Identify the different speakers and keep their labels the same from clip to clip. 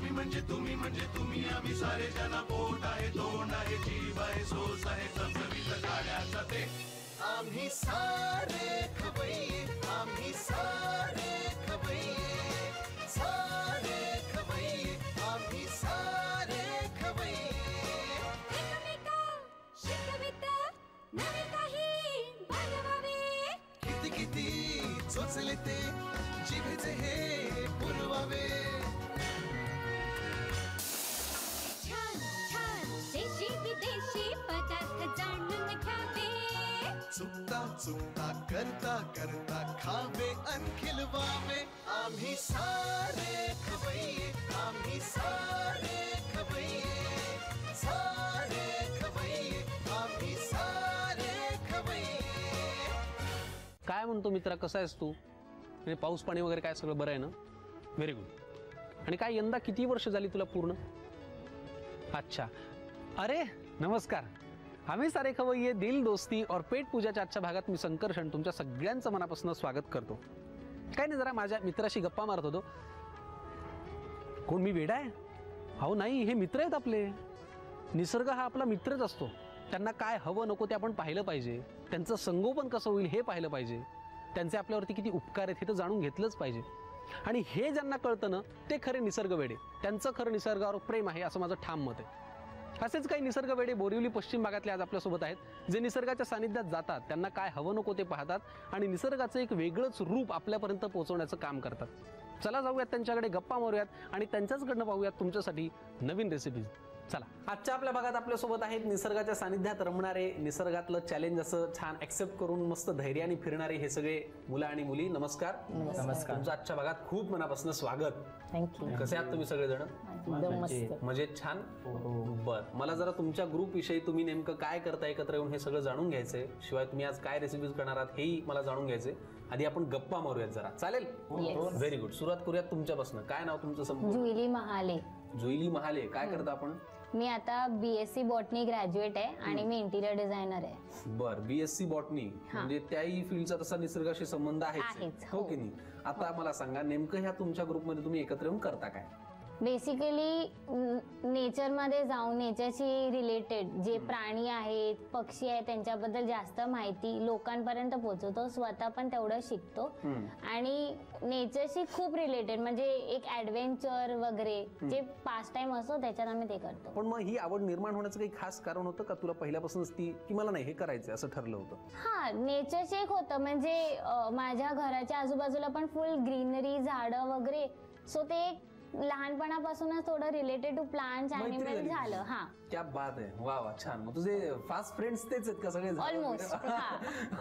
Speaker 1: आम्ही म्हणजे तुम्ही आम्ही सारे जना पोट आहे तोंड आहे जीव आहे सोस आहे चमचमीत गाड्याचा ते आम्ही सारे खवय्ये आम्ही सारे खवय्ये सारे खवय्ये आम्ही सारे खवय्ये
Speaker 2: एकमेका शिकविता नवे काही बनवावे
Speaker 1: किती किती चोचले ते जिभेचे हे पुरवावे
Speaker 2: छान छान देशी विदेशी पदार्थ जाणून घ्यावे
Speaker 1: चुकता चुकता करता करता खावे अन खिलवावे आम्ही सारे खवय्ये आम्ही सारे खवय्ये सारे खवय्ये आम्ही सारे खवय्ये.
Speaker 3: काय म्हणतो मित्रा, कसा आहेस तू? म्हणजे पाऊस पाणी वगैरे काय सगळं बरं आहे ना? Very good. आणि काय यंदा किती वर्ष झाली तुला पूर्ण? अच्छा. अरे नमस्कार. आम्ही सारे खवय्ये दिल दोस्ती और पेट पूजाच्या आजच्या भागात मी संकर्षण तुमच्या सगळ्यांचं मनापासून स्वागत करतो. काय नाही, जरा माझ्या मित्राशी गप्पा मारत होतो. कोण मी वेडा आहे? अहो नाही, हे मित्र आहेत आपले. निसर्ग हा आपला मित्रच असतो. त्यांना काय हवं नको ते आपण पाहिलं पाहिजे. त्यांचं संगोपन कसं होईल हे पाहिलं पाहिजे. त्यांचे आपल्यावरती किती उपकार आहेत हे तर जाणून घेतलंच पाहिजे. आणि हे ज्यांना कळतं ना ते खरे निसर्ग वेडे. त्यांचं खरं निसर्गावर प्रेम आहे असं माझं ठाम मत आहे. असेच काही निसर्ग वेडे बोरिवली पश्चिम भागातले आज आपल्यासोबत आहेत, जे निसर्गाच्या सानिध्यात जातात, त्यांना काय हवं नको ते पाहतात आणि निसर्गाचं एक वेगळंच रूप आपल्यापर्यंत पोहोचवण्याचं काम करतात. चला जाऊयात त्यांच्याकडे, गप्पा मारूयात आणि त्यांच्याचकडनं पाहूयात तुमच्यासाठी नवीन रेसिपीज. चला, आजच्या आपल्या भागात आपल्यासोबत आहेत निसर्गाच्या सानिध्यात रमणारे, निसर्गातलं चॅलेंज असं छान ऍक्सेप्ट करून मस्त धैर्याने फिरणारे हे सगळे मुलं आणि मुली. नमस्कार.
Speaker 4: नमस्कार.
Speaker 3: तुमचं आजच्या भागात खूप मनापासून स्वागत.
Speaker 4: थँक्यू.
Speaker 3: कसे आहात तुम्ही सगळेजण?
Speaker 4: एकदम मस्त.
Speaker 3: मजेत? छान. बर, मला जरा तुमच्या ग्रुप विषयी, तुम्ही नेमकं काय करता एकत्र येऊन हे सगळं जाणून घ्यायचंय. शिवाय तुम्ही आज काय रेसिपीज करणार आहात हेही मला जाणून घ्यायचंय. आधी आपण गप्पा मारूयात जरा, चालेल? Very good. सुरुवात करूयात तुमच्यापासून. काय नाव तुमचं संपूर्ण?
Speaker 4: जुईली महाले.
Speaker 3: जुईली महाले. काय करता आपण?
Speaker 4: मी आता BSc बॉटनी ग्रॅज्युएट आहे आणि मी इंटिरियर डिझायनर आहे.
Speaker 3: बर, BSc बॉटनी म्हणजे त्याही फील्डचा तसा निसर्गाशी संबंध आहेच, हो की नाही? आता मला सांगा, नेमकं ह्या तुमच्या ग्रुपमध्ये तुम्ही एकत्र येऊन करता काय?
Speaker 4: बेसिकली नेचरमध्ये जाऊन नेचरशी रिलेटेड जे प्राणी आहेत, पक्षी आहेत, त्यांच्याबद्दल जास्त माहिती लोकांपर्यंत पोहोचवतो. स्वतः पण तेवढं शिकतो आणि नेचरशी खूप रिलेटेड म्हणजे एक ऍडव्हेंचर वगैरे जे पास टाइम असतो त्याच्यात आम्ही ते करतो.
Speaker 3: पण मग ही आवड निर्माण होण्याचं काही खास कारण होतं का? तुला पहिल्यापासूनच ती की मला नाही हे करायचं असं ठरलं होतं?
Speaker 4: हा, नेचरशी एक होतं म्हणजे माझ्या घराच्या आजूबाजूला पण फुल ग्रीनरी, झाडं वगैरे. सो ते लहानपणापासूनच थोडं रिलेटेड टू प्लांट्स अॅनिमल झालं. हा,
Speaker 3: क्या बात आहे. वा वा, छान. मग तुझे फास्ट फ्रेंड्स तेच आहेत का सगळे?
Speaker 4: ऑलमोस्ट.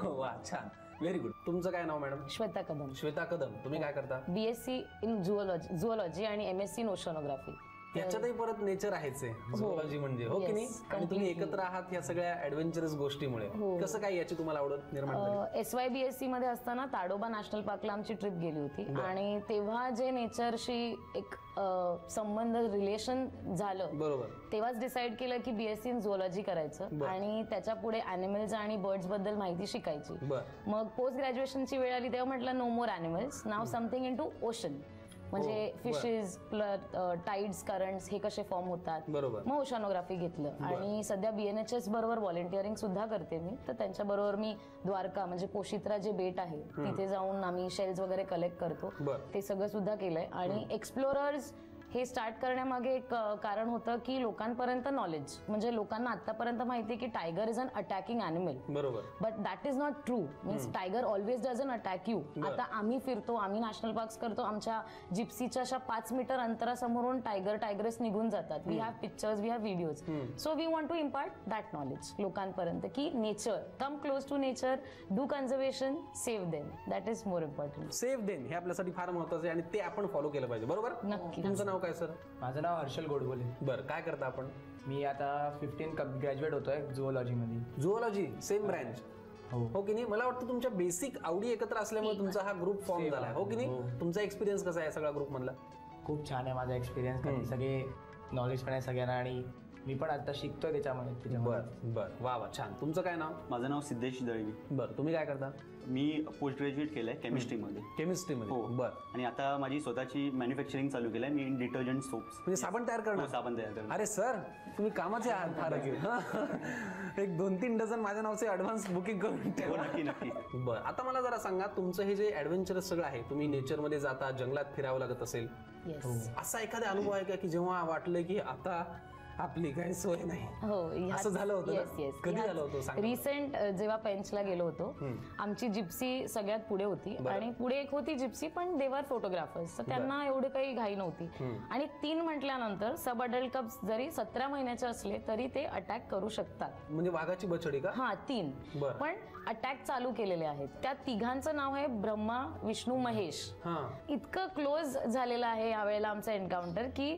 Speaker 3: वा, छान. Very good. तुमचं काय नाव मॅडम?
Speaker 5: श्वेता कदम.
Speaker 3: श्वेता कदम. तुम्ही काय करता?
Speaker 5: BSc इन झुओलॉजी आणि MSc इन ओशनोग्राफी.
Speaker 3: त्याच्यातही परत नेचर आहेच आहे झुओलॉजी म्हणजे, हो की नाही? आणि तुम्ही एकत्र आहात या सगळ्या ऍडव्हेंचरस गोष्टीमुळे. कसं काय याची तुम्हाला आवड निर्माण झाली?
Speaker 5: SYBSc मध्ये असताना ताडोबा नॅशनल पार्कला आमची ट्रिप गेली होती आणि तेव्हा जे नेचरशी एक संबंध, रिलेशन झालं,
Speaker 3: बरोबर,
Speaker 5: तेव्हाच डिसाईड केलं की BSc इन झुओलॉजी करायचं आणि त्याच्या पुढे अॅनिमल्स आणि बर्ड्स बद्दल माहिती शिकायची. मग पोस्ट ग्रॅज्युएशनची वेळ आली तेव्हा म्हटलं नो मोर अॅनिमल्स, नाव समथिंग इन टू ओशन. म्हणजे फिशेस, टाइड्स, करंट्स हे कसे फॉर्म होतात. मग ओशनोग्राफी घेतलं आणि सध्या BNHS बरोबर व्हॉलेंटिअरिंग सुद्धा करते मी. तर त्यांच्या बरोबर मी द्वारका म्हणजे पोशित्रा जे बेट आहे तिथे जाऊन आम्ही शेल्स वगैरे कलेक्ट करतो. ते सगळं सुद्धा केलंय. आणि एक्सप्लोरर्स हे स्टार्ट करण्यामागे एक कारण होतं की लोकांपर्यंत नॉलेज, म्हणजे लोकांना आतापर्यंत माहिती आहे की tiger is an attacking animal, बरोबर, but that is not true. Means tiger always doesn't attack you. आता आम्ही फिरतो, आम्ही नॅशनल पार्क्स करतो, आमच्या जिप्सीच्या अशा 5 मीटर अंतरासमोरून टायग्रेस निघून जातात. We have pictures, we have videos. So we want to impart that knowledge लोकांपर्यंत की nature, come close to nature, do conservation, save them. That is more important.
Speaker 3: Save them हे आपल्यासाठी फार महत्वाचं आहे आणि ते आपण फॉलो केलं पाहिजे, बरोबर?
Speaker 5: नक्की.
Speaker 3: तुमचं नाव काय सर?
Speaker 6: माझं नाव हर्षल गोडबोले.
Speaker 3: बरं, काय करता आपण?
Speaker 6: मी आता 15 ग्रॅज्युएट होतोय झुओलॉजी मध्ये.
Speaker 3: झुओलॉजी सेम ब्रँच, हो की नाही? मला वाटतं तुमच्या बेसिक आवडी एकत्र असल्यामुळे तुमचा हा ग्रुप फॉर्म झाला, हो की नाही? तुमचा एक्सपिरियन्स कसा आहे सगळ्या ग्रुप मधला?
Speaker 6: खूप छान आहे माझा एक्सपिरियन्स. सगळे नॉलेज पण आहे सगळ्यांना आणि मी पण आता शिकतोय त्याच्यामुळे.
Speaker 3: बरं, वा वा, छान. तुमचं काय नाव?
Speaker 7: माझं नाव सिद्धेश दळवी.
Speaker 3: बरं, तुम्ही काय करता?
Speaker 7: मी पोस्ट ग्रॅज्युएट केलंय केमिस्ट्रीमध्ये.
Speaker 3: केमिस्ट्रीमध्ये.
Speaker 7: हो.
Speaker 3: बर.
Speaker 7: आणि आता माझी स्वतःची मॅन्युफॅक्चरिंग चालू केलंय मी डिटर्जंट सोप्स.
Speaker 3: म्हणजे साबण तयार करणार?
Speaker 7: साबण तयार करणार.
Speaker 3: अरे सर तुम्ही कामाचे आहात फार एक 2-3 डझन माझ्या नावचे ऍडव्हान्स बुकिंग करून ठेवा.
Speaker 7: नक्की नक्की.
Speaker 3: बरं, आता मला जरा सांगा तुमचं हे जे ऍडव्हेंचरस सगळं आहे, तुम्ही नेचरमध्ये जाता, जंगलात फिरावं लागत असेल, असा एखादा अनुभव आहे का की जेव्हा वाटलं की आता आपली काही सोय नाही?
Speaker 5: हो,
Speaker 3: असं झालं होतं ना? कधी झालं होतं सांगा?
Speaker 5: रिसेंट जेव्हा पेंचला गेलो होतो, आमची जिप्सी सगळ्यात पुढे होती आणि पुढे एक होती जिप्सी, पण देवर फोटोग्राफर्स, तर त्यांना एवढी काही घाई नव्हती. आणि 3 म्हटल्यानंतर सब अडल्ट कप्स जरी 17 महिन्याचे असले तरी ते अटॅक करू शकतात.
Speaker 3: म्हणजे वाघाची बछडी का?
Speaker 5: हा 3. पण अटॅक चालू केलेले आहेत. त्या तिघांचं नाव आहे ब्रह्मा, विष्णू, महेश. इतकं क्लोज झालेलं आहे यावेळेला आमचं एन्काउंटर की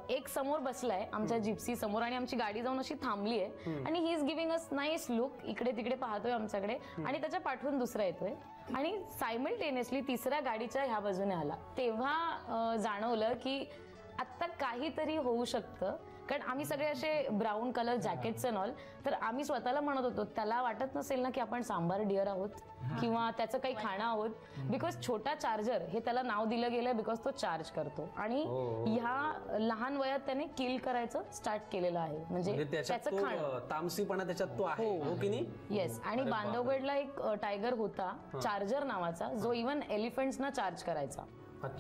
Speaker 5: एक समोर बसलाय आमच्या जिप्सी समोर आणि आमची गाडी जाऊन अशी थांबली आहे आणि he is giving us nice look, इकडे तिकडे पाहतोय आमच्याकडे आणि त्याच्या पाठवून दुसरा येतोय आणि सायमल्टेनियसली तिसऱ्या गाडीच्या ह्या बाजूने आला. तेव्हा जाणवलं की आता काहीतरी होऊ शकतं, कारण आम्ही सगळे असे brown colour jackets and all, तर आम्ही स्वतःला म्हणत होतो त्याला वाटत नसेल ना की आपण सांबार डिअर आहोत किंवा त्याचं काही खाणं आहोत, बिकॉज छोटा चार्जर हे त्याला नाव दिलं गेलं बिकॉज तो चार्ज करतो आणि ह्या लहान वयात त्याने किल करायचं स्टार्ट केलेलं आहे. म्हणजे त्याचं खाणं
Speaker 3: तामसीपणा त्याच्यात तो आहे, हो की नाही?
Speaker 5: येस. आणि बांधवगडला एक टायगर होता चार्जर नावाचा, जो इव्हन एलिफंट्सना चार्ज करायचा.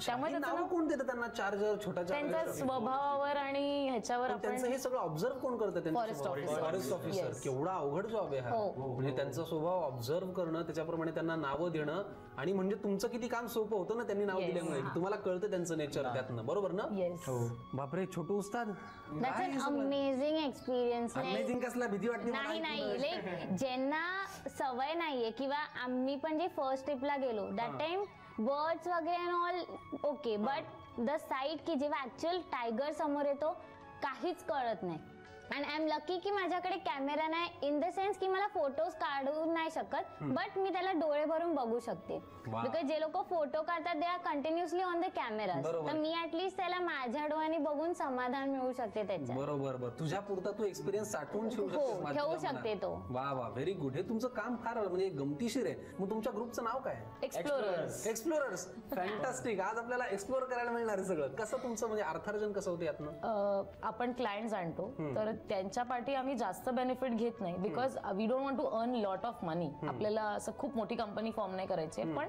Speaker 3: त्यामुळे नाव कोण देतं त्यांना? चार्जर, छोटा चार्जर?
Speaker 5: त्यांच्या स्वभावावर आणि ह्याच्यावर.
Speaker 3: त्यांचं हे सगळं ऑब्झर्व कोण करतं?
Speaker 5: Forest
Speaker 3: officer. केवढा अवघड जॉब आहे हा. म्हणजे त्यांचा स्वभाव ऑब्झर्व करणं, त्याच्याप्रमाणे त्यांना नावं देणं, आणि म्हणजे तुमचं किती काम सोपं होतं ना त्यांनी नाव दिल्यामुळे, तुम्हाला कळतं त्यांचं नेचर त्यातनं, बरोबर ना? बापरे, छोटू उस्ताद,
Speaker 4: अमेझिंग एक्सपिरियन्स.
Speaker 3: अमेझिंग कसला? भीती वाटते?
Speaker 4: नाही, लाईक ज्यांना सवय नाहीये किंवा आम्ही पण जे फर्स्ट ट्रिपला गेलो दॅट टाइम बर्ड्स वगैरे and all okay, but the site की जेव्हा ऍक्च्युअल टायगर समोर येतो काहीच कळत नाही. अँड आय एम लकी की माझ्याकडे कॅमेरा नाही, इन द सेन्स की मला फोटोज काढू नाही शकत, बट मी त्याला डोळे भरून बघू शकते. बिकॉज जे लोक फोटो काढतात they are continuously on the camera, तर मी ऍटलीस्ट त्याला माझ्या डोळ्याने बघून समाधान मिळू शकते त्याच्यात.
Speaker 3: बरोबर. तुझ्या पुरता तू एक्सपिरियन्स साठवून
Speaker 4: ठेवू शकते तो.
Speaker 3: वा वा, व्हेरी गुड. हे तुमचं काम फार म्हणजे गमतीशीर आहे. मग तुमच्या ग्रुपचं नाव काय? एक्सप्लोरर्स. फॅन्टास्टिक. आज आपल्याला एक्सप्लोर करायला मिळणार आहे सगळं. कसं तुमचं म्हणजे अर्थार्जन कसं होतं यातनं?
Speaker 5: आपण क्लायंट आणतो तर त्यांच्या पाठी आम्ही जास्त बेनिफिट घेत नाही, because we don't want to earn lot of money. आपल्याला असं खूप मोठी कंपनी फॉर्म नाही करायची, पण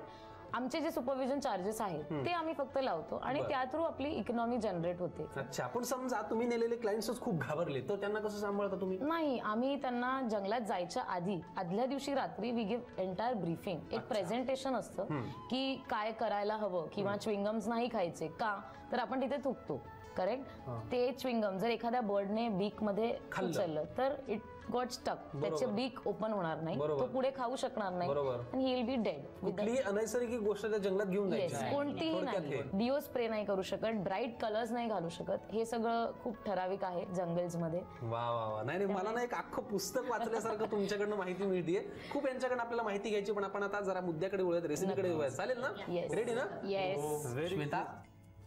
Speaker 5: आमचे जे सुपरविजन चार्जेस आहेत ते आम्ही फक्त लावतो आणि त्या थ्रू आपली इकॉनॉमी जनरेट होते.
Speaker 3: अच्छा. पण समजा तुम्ही नेलेले क्लायंट्स खूप घाबरले तर त्यांना कसं सांभाळता तुम्ही?
Speaker 5: नाही, आम्ही त्यांना जंगलात जायच्या आधी आदल्या दिवशी रात्री वी गिव्ह एंटायर ब्रीफिंग. एक प्रेझेंटेशन असतं की काय करायला हवं किंवा च्विंगम्स नाही खायचे का, तर आपण तिथे थुकतो. करेक्ट. ते च्विंगम जर एखाद्या बर्डने बीक मध्ये उचललं तर इट गॉट स्टक, त्याचे बीक ओपन होणार नाही, तो पुढे खाऊ शकणार नाही आणि ही विल बी डेड.
Speaker 3: कुठली अनैसर्गिक गोष्ट त्या जंगलात घेऊन जायची
Speaker 5: कोणतीही नाही. डिओ स्प्रे नाही करू शकत, ब्राईट कलर्स नाही घालू शकत. हे सगळं खूप ठराविक आहे जंगल्स मध्ये.
Speaker 3: वा वा वा. नाही, मला ना एक अख्खं पुस्तक वाचल्यासारखं तुमच्याकडनं माहिती मिळतीये. खूप यांच्याकडनं आपल्याला माहिती घ्यायची, पण आपण आता जरा मुद्द्याकडे वळूयात, रेसिपीकडे वळूयात. चालेल ना? रेडी ना?
Speaker 5: येस.
Speaker 3: श्वेता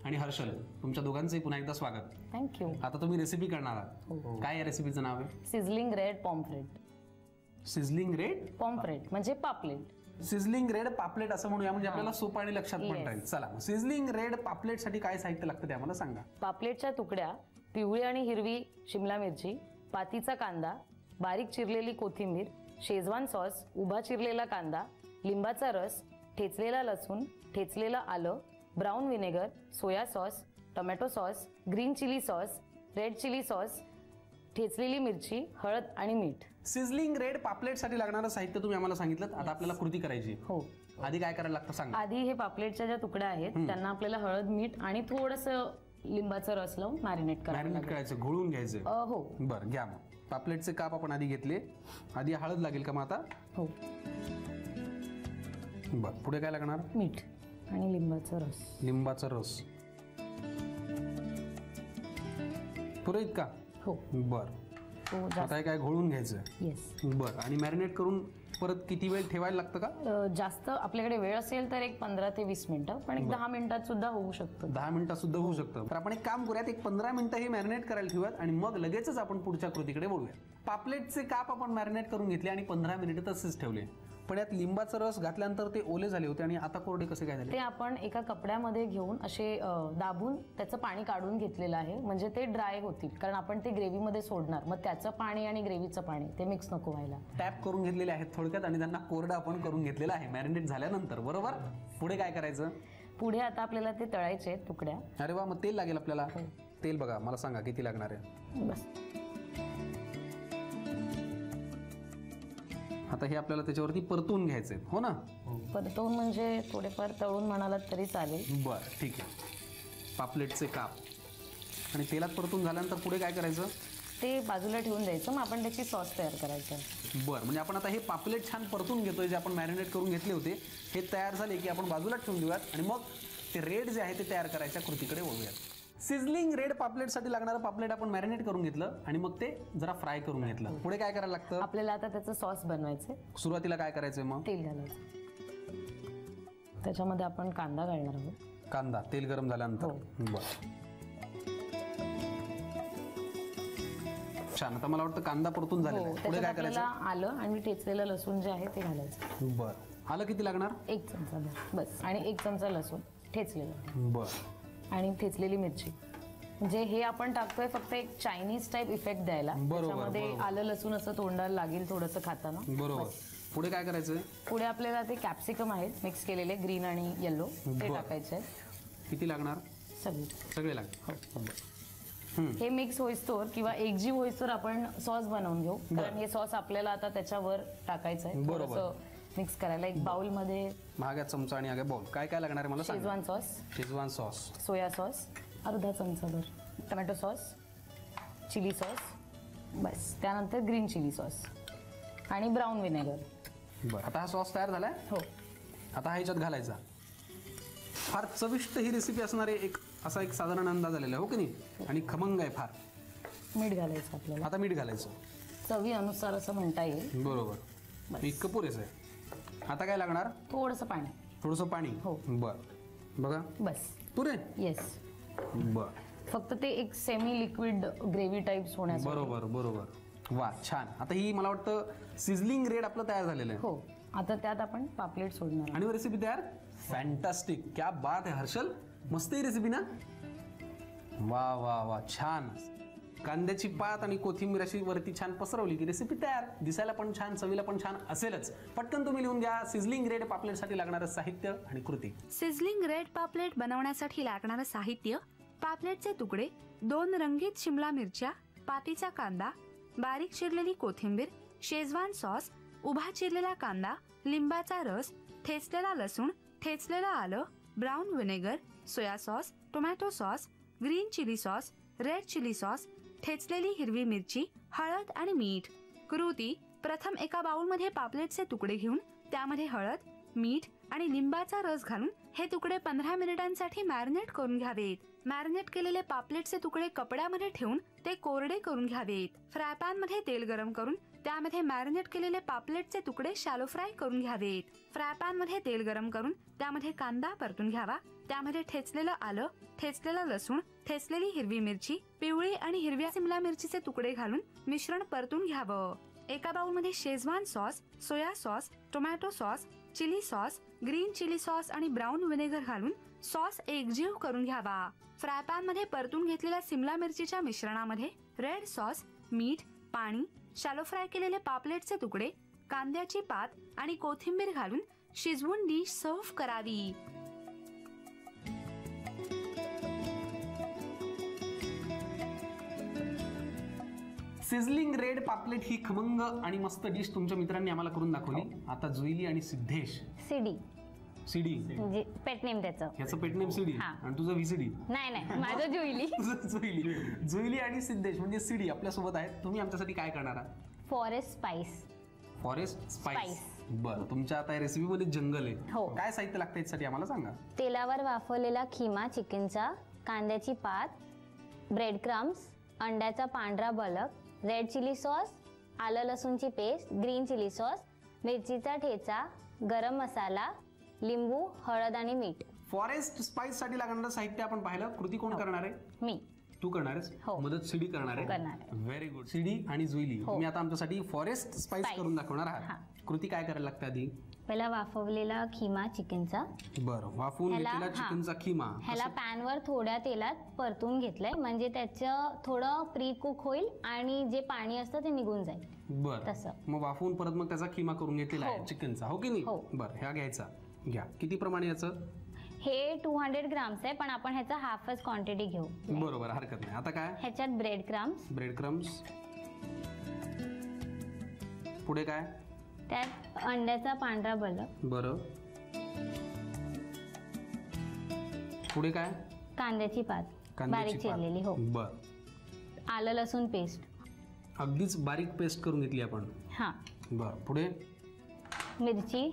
Speaker 3: आणि हर्षल, तुमच्या दोघांचंही पुन्हा एकदा स्वागत.
Speaker 5: थँक्यू.
Speaker 3: आता तुम्ही रेसिपी करणार आहात. काय या रेसिपीचं नाव आहे?
Speaker 5: Sizzling red pomfret.
Speaker 3: Sizzling red
Speaker 5: pomfret म्हणजे पापलेट.
Speaker 3: सिझलिंग रेड पापलेट असं म्हणूया, म्हणजे आपल्याला सोपं आणि लक्षात पण राहील. चला, सिझलिंग रेड पापलेट साठी काय साहित्य लागतं ते आम्हाला सांगा.
Speaker 5: पापलेटच्या तुकड्या, पिवळी आणि हिरवी शिमला मिरची, पातीचा कांदा, बारीक चिरलेली कोथिंबीर, शेजवान सॉस, उभा चिरलेला कांदा, लिंबाचा रस, ठेचलेला लसूण, ठेचलेलं आलं, brown vinegar, soya sauce, tomato sauce, green chilli sauce, red chilli sauce, ठेचलेली मिरची, हळद आणि मीठ.
Speaker 3: सिझलिंग रेड पापलेट साठी लागणारं साहित्य तुम्ही आम्हाला सांगितलं. आता आपल्याला कृती करायची.
Speaker 5: हो.
Speaker 3: आधी काय करायला लागतं सांगा.
Speaker 5: आधी हे पापलेटच्या ज्या तुकड्या आहेत त्यांना आपल्याला हळद, मीठ आणि थोडंसं लिंबाचा रस लावून मॅरिनेट
Speaker 3: करायचं, घोळून घ्यायचं.
Speaker 5: हो.
Speaker 3: बरं, घ्या. मग पापलेटचे काप आपण आधी घेतले. आधी हळद लागेल का मग आता?
Speaker 5: हो.
Speaker 3: बरं, पुढे काय लागणार?
Speaker 5: मीठ आणि लिंबाचा रस.
Speaker 3: लिंबाचा रस पुरेत का?
Speaker 5: हो.
Speaker 3: बर. आता काय घोळून घ्यायचं?
Speaker 5: येस.
Speaker 3: बर. आणि मॅरिनेट करून परत किती वेळ ठेवायला लागतं का?
Speaker 5: जास्त आपल्याकडे वेळ असेल तर एक 15 ते 20 मिनिटं, पण एक 10 मिनिटात सुद्धा होऊ शकतं.
Speaker 3: 10 मिनिटात सुद्धा होऊ शकतं. तर आपण एक काम करूयात, एक 15 मिनिटं हे मॅरिनेट करायला ठेवूयात आणि मग लगेचच आपण पुढच्या कृतीकडे बोलूया. पापलेटचे काप आपण मॅरिनेट करून घेतले आणि 15 मिनिटं तसेच ठेवले. पण यात लिंबाचा रस घातल्यानंतर ते ओले झाले होते आणि आता कोरडे कसे काय
Speaker 5: ते
Speaker 3: झाले?
Speaker 5: आपण एका कपड्यामध्ये घेऊन असे दाबून त्याचं पाणी काढून घेतलेलं आहे, म्हणजे ते ड्राय होतील, कारण आपण ते ग्रेव्हीमध्ये सोडणार, मग त्याचं पाणी आणि ग्रेव्हीचं पाणी ते मिक्स नको व्हायला.
Speaker 3: टॅप करून घेतलेले आहेत थोडक्यात आणि त्यांना कोरडं आपण करून घेतलेलं आहे मॅरिनेट झाल्यानंतर, बरोबर? पुढे काय करायचं?
Speaker 5: पुढे आता आपल्याला ते तळायचे आहेत तुकड्या.
Speaker 3: अरे वा, मग तेल लागेल आपल्याला. तेल बघा, मला सांगा किती लागणार आहे?
Speaker 5: बस
Speaker 3: आता हे आपल्याला त्याच्यावरती परतून घ्यायचे, हो ना?
Speaker 5: परतवून म्हणजे थोडेफार तळून म्हणालात तरी चालेल.
Speaker 3: बरं, ठीक आहे. पापलेटचे काप आणि तेलात परतून झाल्यानंतर पुढे काय करायचं?
Speaker 5: ते बाजूला ठेवून द्यायचं, मग आपण त्याची सॉस तयार करायचं.
Speaker 3: बरं, म्हणजे आपण आता हे पापलेट छान परतून घेतोय, जे आपण मॅरिनेट करून घेतले होते, हे तयार झाले की आपण बाजूला ठेवून देऊयात आणि मग ते रेड जे आहे ते तयार करायच्या कृतीकडे वळूयात. सिझलिंग रेड पापलेटसाठी लागणारं पापलेट आपण मॅरिनेट करून घेतलं आणि मग ते जरा फ्राय करून घेतलं. पुढे काय करायला लागतं?
Speaker 5: आपल्याला आता त्याचं सॉस बनवायचं.
Speaker 3: सुरुवातीला काय करायचंय? मग
Speaker 5: तेल घालायचं, त्याच्यामध्ये आपण कांदा घालणार आहोत.
Speaker 3: कांदा तेल गरम झाल्यानंतर. बरं, छान. आता मला वाटतं कांदा परतून झालेला आहे. पुढे काय करायचं?
Speaker 5: आलं आणि ठेचलेलं लसूण जे आहे ते घालायचं.
Speaker 3: बरं, आलं किती लागणार?
Speaker 5: 1 चमचा बस, आणि 1 चमचा लसूण ठेचलेलं.
Speaker 3: बरं,
Speaker 5: आणि ठेचलेली मिरची. म्हणजे हे आपण टाकतोय फक्त एक चायनीज टाईप इफेक्ट द्यायला. त्याच्यामध्ये आलं लसूण असं तोंडाला लागेल थोडंसं खाताना.
Speaker 3: बरोबर. पुढे काय करायचं?
Speaker 5: पुढे आपल्याला ते कॅप्सिकम आहेत मिक्स केलेले, ग्रीन आणि येलो, ते टाकायचे.
Speaker 3: किती लागणार? सगळे लागतील.
Speaker 5: हे मिक्स होईस्तोवर किंवा एकजीव होईस्तोवर आपण सॉस बनवून घेऊ, कारण हे सॉस आपल्याला आता त्याच्यावर टाकायचं आहे.
Speaker 3: बरोबर.
Speaker 5: मिक्स करायला एक बाउल मध्ये
Speaker 3: महाग्या चमचा आणि आगे बाउल. काय काय लागणार आहे मला सांग?
Speaker 5: Schezwan sauce,
Speaker 3: Schezwan sauce,
Speaker 5: soya sauce अर्धा चमचा भर, टोमॅटो सॉस, चिली सॉस, बस. त्यानंतर ग्रीन चिली सॉस आणि ब्राऊन व्हिनेगर.
Speaker 3: बरं, आता हा सॉस तयार झालाय.
Speaker 5: हो,
Speaker 3: आता हा ह्याच्यात घालायचा. फार चविष्ट ही रेसिपी असणारे एक असा एक साधारण अंदाज आलेला आहे, हो की नाही? आणि खमंग आहे फार.
Speaker 5: मीठ घालायचं आपल्याला.
Speaker 3: आता मीठ घालायचं
Speaker 5: चवी अनुसार असं म्हणता येईल.
Speaker 3: बरोबर, इतकं पुरेसं आहे. आता काय लागणार?
Speaker 5: थोडंसं पाणी.
Speaker 3: थोडंसं पाणी.
Speaker 5: हो.
Speaker 3: बरं, बघा
Speaker 5: बस
Speaker 3: पुरे.
Speaker 5: येस.
Speaker 3: बरं,
Speaker 5: फक्त ते एक सेमी लिक्विड ग्रेव्ही टाईप्स होण्यासाठी.
Speaker 3: बरोबर बरोबर. वा, छान. आता ही मला वाटतं सिझलिंग रेड आपलं तयार झालेलं आहे.
Speaker 5: हो, आता त्यात आपण पापलेट सोडणार.
Speaker 3: आणि रेसिपी तयार. फॅन्टास्टिक, क्या बात आहे हर्षल, मस्त ही रेसिपी ना? वा वा वा, छान. कांद्याची पात आणि कोथिंबीर अशी वरती छान पसरवली की रेसिपी तयार. दिसायला पण छान, चवीला पण छान असेलच. पटकन तुम्ही लिहून घ्या सिझलिंग रेड पापलेटसाठी लागणारं साहित्य आणि कृती.
Speaker 8: सिझलिंग रेड पापलेट बनवण्यासाठी लागणारं साहित्य: पापलेटचे तुकडे, 2 रंगीत शिमला मिरच्या, पातीचा कांदा, बारीक चिरलेली कोथिंबीर, शेजवान सॉस, उभा चिरलेला कांदा, लिंबाचा रस, ठेचलेला लसूण, ठेचलेलं आलं, brown vinegar, soya sauce, tomato sauce, green chilli sauce, red chilli sauce, ठेचलेली हिरवी मिरची, हळद आणि मीठ. कृती: प्रथम एका बाउलमध्ये पापलेटचे तुकडे घेऊन त्यामध्ये हळद, मीठ आणि लिंबाचा रस घालून हे तुकडे 15 मिनिटांसाठी मॅरिनेट करून घ्यावेत. मॅरिनेट केलेले पापलेटचे तुकडे कपड्यामध्ये ठेवून ते कोरडे करून घ्यावेत. फ्राय पॅन मध्ये तेल गरम करून त्यामध्ये मॅरिनेट केलेले पापलेटचे तुकडे शॅलो फ्राय करून घ्यावेत. फ्राय पॅन मध्ये तेल गरम करून त्यामध्ये कांदा परतून घ्यावा. त्यामध्ये ठेचलेलं आलं, ठेचलेलं लसूण, ठेचलेली हिरवी मिरची, पिवळी आणि हिरव्या सिमला मिरचीचे तुकडे घालून मिश्रण परतून घ्यावं. एका बाउलमध्ये Schezwan sauce, soya sauce, tomato sauce, chilli sauce, green chilli sauce आणि ब्राऊन व्हिनेगर घालून सॉस एकजीव करून घ्यावा. फ्राय पॅन मध्ये परतून घेतलेल्या सिमला मिरचीच्या मिश्रणामध्ये रेड सॉस, मीठ, पाणी, शॅलो फ्राय केलेले पापलेटचे तुकडे, कांद्याची पात आणि कोथिंबीर घालून शिजवून डिश सर्व्ह करावी.
Speaker 3: सिझलिंग रेड पापलेट ही खमंग आणि मस्त डिश तुमच्या मित्रांनी आम्हाला करून दाखवली. आता जुईली आणि सिद्धेश.
Speaker 4: सीडी
Speaker 3: सीडी
Speaker 4: म्हणजे पेट नेम त्याचं.
Speaker 3: ह्याचं पेट नेम सीडी आणि तुझं व्हीसीडी.
Speaker 4: नाही माझं जुईली.
Speaker 3: जुईली. जुईली आणि सिद्धेश म्हणजे सीडी आपल्या सोबत आहेत. तुम्ही आमच्यासाठी काय करणार आहात?
Speaker 4: Forest spice.
Speaker 3: Forest spice. बरं, तुमच्या आता रेसिपी मध्ये जंगल आहे.
Speaker 4: हो.
Speaker 3: काय साहित्य लागतं यासाठी आम्हाला सांगा.
Speaker 4: तेलावर वाफवलेला खिमा चिकनचा, कांद्याची पात, ब्रेड क्रम्स, अंड्याचा पांढरा बलक, रेड चिली सॉस, आलं लसूणची पेस्ट, ग्रीन चिली सॉस, मिरचीचा ठेचा, गरम मसाला, लिंबू, हळद आणि मीठ.
Speaker 3: फॉरेस्ट स्पाइस साठी लागणारं साहित्य आपण पाहिलं. कृती कोण करणार आहे?
Speaker 4: मी.
Speaker 3: तू करणार आहेस?
Speaker 4: हो.
Speaker 3: मदत सीडी करणार आहे.
Speaker 4: करणार आहे.
Speaker 3: Very good. सीडी आणि जुईली तुम्ही आता आमच्यासाठी फॉरेस्ट स्पाइस करून दाखवणार आहात. कृती काय करायला लागते आधी?
Speaker 4: पहिला वाफवलेला खिमा चिकनचा,
Speaker 3: बरं, वाफवून
Speaker 4: ह्याला-
Speaker 3: घेतलेला
Speaker 4: हा.
Speaker 3: चिकनचा खिमा.
Speaker 4: ह्याला पॅनवर थोड्या तेलात परतून घेतलंय, म्हणजे त्याचं थोडं प्री कुक होईल आणि जे पाणी असतं ते निघून जाईल.
Speaker 3: बरं,
Speaker 4: तसं.
Speaker 3: मग वाफवून परत मग त्याचा खिमा करून घेतलेला आहे
Speaker 4: हो.
Speaker 3: चिकनचा, हो की नाही?
Speaker 4: हो.
Speaker 3: बरं, ह्या घ्यायचा. घ्या. किती प्रमाणे याचं?
Speaker 4: हे 200 ग्राम्स आहे, पण आपण ह्याचा हाफच क्वांटिटी घेऊ.
Speaker 3: बरोबर, हरकत नाही. आता काय?
Speaker 4: ह्याच्यात ब्रेड क्रम्स,
Speaker 3: ब्रेड क्रम्स. पुढे काय?
Speaker 4: त्यात अंड्याचा पांढरा बलक,
Speaker 3: बरं. पुढे काय?
Speaker 4: कांद्याची पात
Speaker 3: कांद्याची
Speaker 4: बारीक चिरलेली, हो.
Speaker 3: बर,
Speaker 4: आलं लसूण पेस्ट,
Speaker 3: अगदीच बारीक पेस्ट करून घेतली आपण.
Speaker 4: हा.
Speaker 3: बर, पुढे?
Speaker 4: मिरची,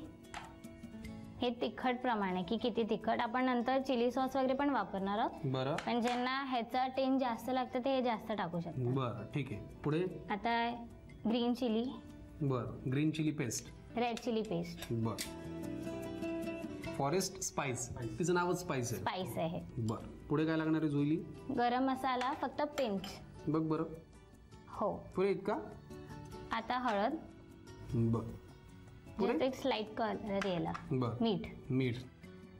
Speaker 4: हे तिखट प्रमाणे की किती तिखट, आपण नंतर चिली सॉस वगैरे पण वापरणार आहोत,
Speaker 3: बरं.
Speaker 4: पण ज्यांना ह्याचा टेस्ट जास्त लागतं ते हे जास्त टाकू शकतात.
Speaker 3: बरं, ठीक आहे. पुढे?
Speaker 4: आता ग्रीन चिली,
Speaker 3: बरं, green chilli paste,
Speaker 4: red chilli paste,
Speaker 3: बरं. फॉरेस्ट स्पाइस, तिचं नावच स्पाइस आहे.
Speaker 4: स्पाइस आहे.
Speaker 3: बरं, पुढे काय लागणार आहे जोईली?
Speaker 4: गरम मसाला फक्त पिंच,
Speaker 3: बघ बरं.
Speaker 4: हो.
Speaker 3: पुढे इतका?
Speaker 4: आता हळद,
Speaker 3: बरं. पुढे?
Speaker 4: जस्ट एक स्लाइट कलर यायला,
Speaker 3: बरं.
Speaker 4: मीठ,
Speaker 3: मीठ.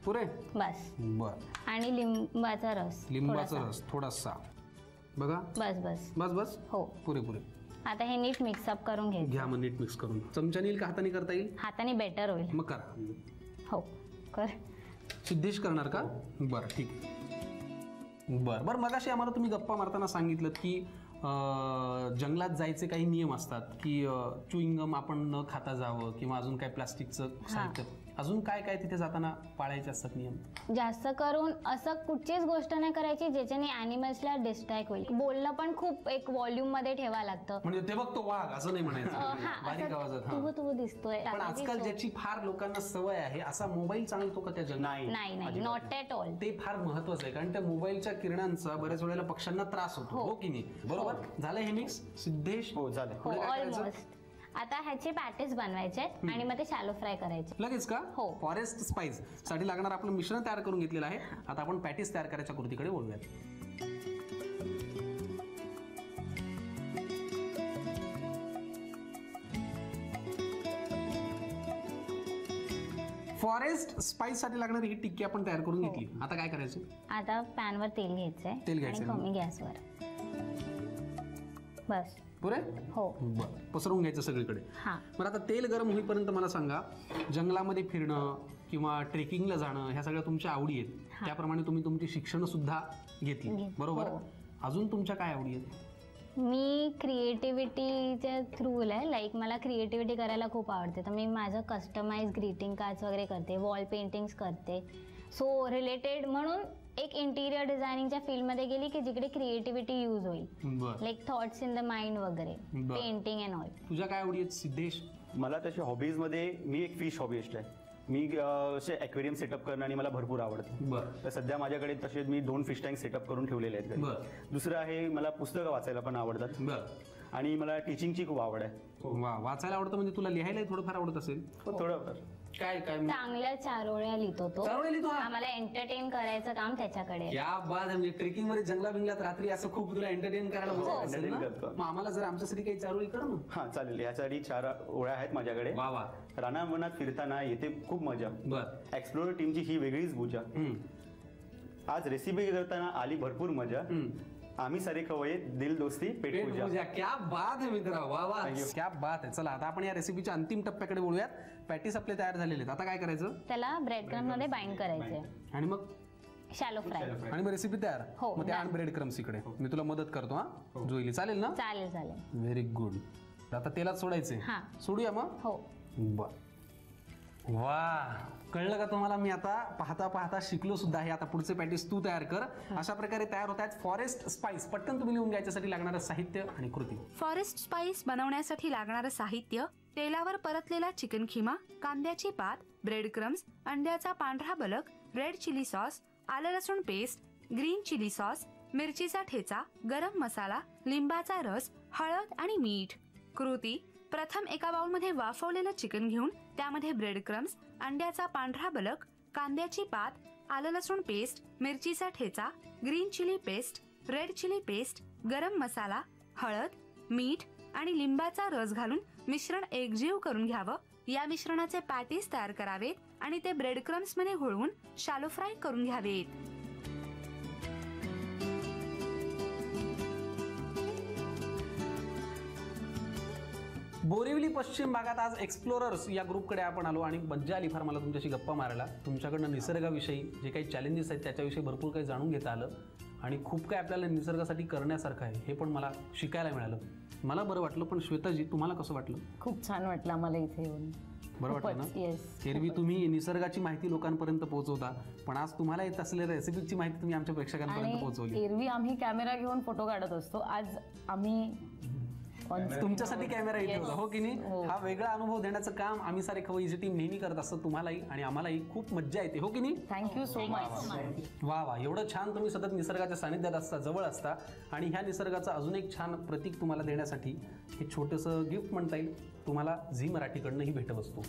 Speaker 3: पुढे?
Speaker 4: बस.
Speaker 3: बरं.
Speaker 4: आणि लिंबाचा रस,
Speaker 3: लिंबाचा
Speaker 4: थोडासा.
Speaker 3: रस थोडासा, बघा.
Speaker 4: बस बस
Speaker 3: बस बस.
Speaker 4: हो.
Speaker 3: पुरे पुरे.
Speaker 4: आता हे नीट मिक्सअप करून घ्यायचं.
Speaker 3: घ्या मग नीट मिक्स करून. चमच्याने येईल का हाताने करता येईल?
Speaker 4: हाताने बेटर होईल.
Speaker 3: मग करा.
Speaker 4: हो, कर.
Speaker 3: सिद्धेश करणार का? बरं, ठीक आहे. बरं बरं, मगाशी आम्हाला तुम्ही गप्पा मारताना सांगितलं की जंगलात जायचे काही नियम असतात की च्युइंगम आपण न खाता जावं किंवा अजून काय प्लास्टिकचं साहित्य, अजून काय काय तिथे जाताना पाळायचे असतात नियम?
Speaker 4: जास्त करून असं कुठचीच गोष्ट नाही करायची ज्याच्याने अॅनिमल्सला डिस्ट्रॅक्ट होईल. बोलणं पण खूप एक व्हॉल्यूम मध्ये ठेवावं लागतं.
Speaker 3: म्हणजे ते बघतो वाघ असं नाही म्हणायचं, बारीक आवाजात.
Speaker 4: तू तू दिसतोय.
Speaker 3: पण आजकाल ज्याची फार लोकांना सवय आहे, असा मोबाईल चालतो का त्या जंगलात?
Speaker 4: नाही नाही, नॉट ॲट ऑल.
Speaker 3: ते फार महत्वाचं आहे, कारण त्या मोबाईलच्या किरणांचा बऱ्याच वेळेला पक्ष्यांना त्रास होतो, हो की नाही? बरोबर. झालं हे मिक्स सिद्धेश?
Speaker 7: हो झालं.
Speaker 4: हो, ऑलमोस्ट. आता ह्याचे पॅटीस बनवायचे आणि मग ते शॅलो फ्राय करायचे.
Speaker 3: लगेच का?
Speaker 4: हो.
Speaker 3: फॉरेस्ट स्पाइस साठी लागणार आपलं मिश्रण तयार करून घेतलेलं आहे. आता आपण पॅटीस तयार करायच्या कृतीकडे वळूयात. फॉरेस्ट स्पाइस साठी लागणारी ही टिक्की आपण तयार करून घेतली. आता काय करायचं?
Speaker 4: आता पॅनवर तेल घ्यायचंय.
Speaker 3: तेल घ्यायचंय.
Speaker 4: आणि कमी गॅसवर. बस.
Speaker 3: पुरे?
Speaker 4: हो.
Speaker 3: बरं, पसरवून घ्यायचं सगळीकडे.
Speaker 4: हा.
Speaker 3: बरं, आता तेल गरम होईपर्यंत मला सांगा, जंगलामध्ये फिरणं किंवा ट्रेकिंगला जाणं ह्या सगळ्या तुमच्या आवडी आहेत. त्याप्रमाणे तुम्ही तुमची शिक्षण सुद्धा घेतली, बरोबर? अजून तुमच्या काय आवडी आहेत?
Speaker 4: मी क्रिएटिव्हिटीच्या थ्रू आहे. लाईक मला क्रिएटिव्हिटी करायला खूप आवडते, तर मी माझं कस्टमाइज ग्रीटिंग कार्ड्स वगैरे करते, वॉल पेंटिंग्स करते. सो रिलेटेड म्हणून एक इंटिरियर डिझायनिंगच्या फील्डमध्ये गेली की जिकडे क्रिएटिव्हिटी यूज होईल. Like thoughts in the mind वगैरे, पेंटिंग अँड ऑल.
Speaker 3: तुझ्या काय आवडी आहेत सिद्धेश?
Speaker 7: मला तशी हॉबीजमध्ये मी एक फिश हॉबिस्ट आहे. मी असे ॲक्वेरियम सेटअप करणं आणि मला भरपूर आवडतं.
Speaker 3: बरं.
Speaker 7: तर सध्या माझ्याकडे तसे मी 2 फिश टँक सेटअप करून ठेवलेले आहेत घरी.
Speaker 3: बरं.
Speaker 7: दुसरं आहे, मला पुस्तकं वाचायला पण आवडतात.
Speaker 3: बरं.
Speaker 7: आणि मला टीचिंगची खूप आवड आहे.
Speaker 3: वा, वाचायला आवडतं म्हणजे तुला लिहायला थोडंफार आवडत असेल?
Speaker 7: थोडं
Speaker 3: काय काय
Speaker 4: चांगल्या चारोळ्या लिहितो तो.
Speaker 3: चारोळ्या लिहितो हा?
Speaker 4: आम्हाला एंटरटेन करायचं काम त्याच्याकडे.
Speaker 3: या बाद, म्हणजे ट्रेकिंग मध्ये जंगला बिंगलात रात्री असं खूप तुला एंटरटेन करायला मजा येत असेल ना?
Speaker 7: entertain करतो.
Speaker 3: मग आम्हाला जर आमच्यासाठी काही चारोळी कर ना.
Speaker 7: हां चालेल. यासाठी 4 ओळ्या आहेत माझ्याकडे.
Speaker 3: वा वा.
Speaker 7: रानावनात फिरताना येते खूप मजा.
Speaker 3: बर.
Speaker 7: एक्सप्लोर टीमची ही वेगळीच पूजा. आज रेसिपी करताना आली भरपूर मजा. आम्ही सारे खवये दिल दोस्ती पेट पूजा.
Speaker 3: क्या बात आहे मित्रा, वा वा, क्या बात आहे. चला आता आपण या रेसिपीच्या अंतिम टप्प्याकडे बोलूयात. पॅटीस आपले तयार झालेले आहेत. आता काय करायचं?
Speaker 4: त्याला ब्रेड क्रम्स मध्ये बाइंड करायचे
Speaker 3: आणि मग
Speaker 4: शॅलो फ्राय.
Speaker 3: आणि मग रेसिपी तयार.
Speaker 4: हो,
Speaker 3: मग त्या ब्रेड क्रम्स इकडे मी तुला मदत करतो. हा जोईली, चालेल ना?
Speaker 4: चालेल चालेल.
Speaker 3: Very good. आता तेलात सोडायचे.
Speaker 4: हा.
Speaker 3: सोडूया मग.
Speaker 4: हो.
Speaker 3: बर. वा, कळलं का तुम्हाला? मी आता पाहता पाहता शिकलो सुद्धा आहे. आता पुढचे पॅटीस तू तयार कर. अशा प्रकारे तयार होत आहेत फॉरेस्ट स्पाइस. पटकन तुम्ही लिहून घ्यायच्यासाठी लागणारं साहित्य आणि कृती.
Speaker 8: फॉरेस्ट स्पाइस बनवण्यासाठी लागणारं साहित्य: तेलावर परतलेला चिकन खिमा, कांद्याची पात, ब्रेड क्रम्स, अंड्याचा पांढरा बलक, रेड चिली सॉस, आलं लसूण पेस्ट, ग्रीन चिली सॉस, मिरचीचा ठेचा, गरम मसाला, लिंबाचा रस, हळद आणि मीठ. कृती: प्रथम एका बाउलमध्ये वाफवलेलं चिकन घेऊन त्यामध्ये ब्रेड क्रम्स, अंड्याचा पांढरा बलक, कांद्याची पात, आलं लसूण पेस्ट, मिरचीचा ठेचा, green chilli paste, red chilli paste, गरम मसाला, हळद, मीठ आणि लिंबाचा रस घालून मिश्रण एकजीव करून घ्यावं. या मिश्रणाचे पॅटीस तयार करावेत आणि ते ब्रेड क्रम्स मध्ये घोळवून शालो फ्राय करून घ्यावेत.
Speaker 3: बोरिवली पश्चिम भागात आज एक्सप्लोरर्स या ग्रुपकडे आपण आलो आणि मज्जा आली फार मला तुमच्याशी गप्पा मारायला. तुमच्याकडनं निसर्गाविषयी जे काही चॅलेंजेस आहेत त्याच्याविषयी भरपूर काही जाणून घेता आलं आणि खूप काही आपल्याला निसर्गासाठी करण्यासारखं आहे हे पण मला शिकायला मिळालं. मला बरं वाटलं. पण श्वेताजी तुम्हाला कसं वाटलं?
Speaker 5: खूप छान वाटलं आम्हाला इथे येऊन.
Speaker 3: बरं वाटलं ना?
Speaker 5: येस.
Speaker 3: एरवी तुम्ही निसर्गाची माहिती लोकांपर्यंत पोहोचवता पण आज तुम्हाला येत असलेल्या रेसिपीची माहिती तुम्ही आमच्या प्रेक्षकांपर्यंत पोहोचवली.
Speaker 5: आणि एरवी आम्ही कॅमेरा घेऊन फोटो काढत असतो, आज आम्ही
Speaker 3: तुमच्यासाठी कॅमेरा इथे होता हो की नाही. हा वेगळा अनुभव देण्याचं काम आम्ही सारे खवय्येची टीम नेहमी करत असतो. तुम्हालाही आणि आम्हालाही खूप मज्जा येते हो की नाही.
Speaker 5: Thank you so much.
Speaker 3: वा वा, एवढं छान तुम्ही सतत निसर्गाच्या सानिध्यात असता, जवळ असता आणि ह्या निसर्गाचं अजून एक छान प्रतीक तुम्हाला देण्यासाठी हे छोटंसं गिफ्ट म्हणता येईल तुम्हाला झी मराठीकडनं ही भेटवस्तू.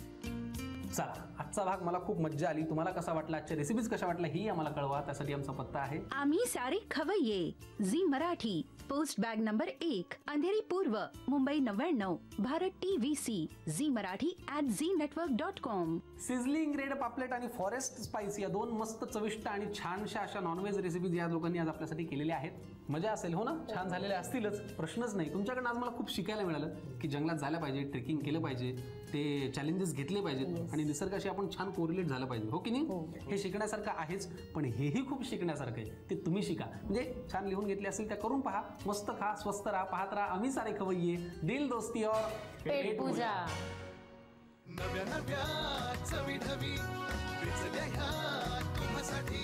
Speaker 3: चला, आजचा भाग मला खूप मज्जा आली. तुम्हाला कसा वाटला, आजच्या रेसिपीज कशा वाटल्या ही आम्हाला कळवा. त्यासाठी आमचा पत्ता आहे
Speaker 9: आम्ही सारे खवय्ये, Zee Marathi, post bag number 1, Andheri पूर्व, Mumbai 99, Bharat TVC, Zee Marathi @znetwork.com.
Speaker 3: Sizzling red पापलेट आणि फॉरेस्ट स्पाइस या दोन मस्त चविष्ट आणि छानशा अशा नॉनव्हेज रेसिपीज या लोकांनी आज आपल्यासाठी केलेल्या आहेत. मजा असेल हो ना? छान झालेल्या असतीलच, प्रश्नच नाही. तुमच्याकडनं आज मला खूप शिकायला मिळालं की जंगलात जायला पाहिजे, ट्रेकिंग केलं पाहिजे, ते चॅलेंजेस घेतले पाहिजेत आणि निसर्गाशी आपण छान कोरिलेट झालं पाहिजे हो की नाही. हे शिकण्यासारखं आहेच पण हेही खूप शिकण्यासारखं आहे. ते तुम्ही शिका. म्हणजे छान लिहून घेतले असेल त्या करून पहा. मस्त खा, स्वस्त राहा, पाहत राहा आम्ही सारे खवय्ये, दिल दोस्ती और
Speaker 5: पेट पूजा.
Speaker 1: नव्या नव्या चवी ढवी विचल्या ह्या तुम्हासाठी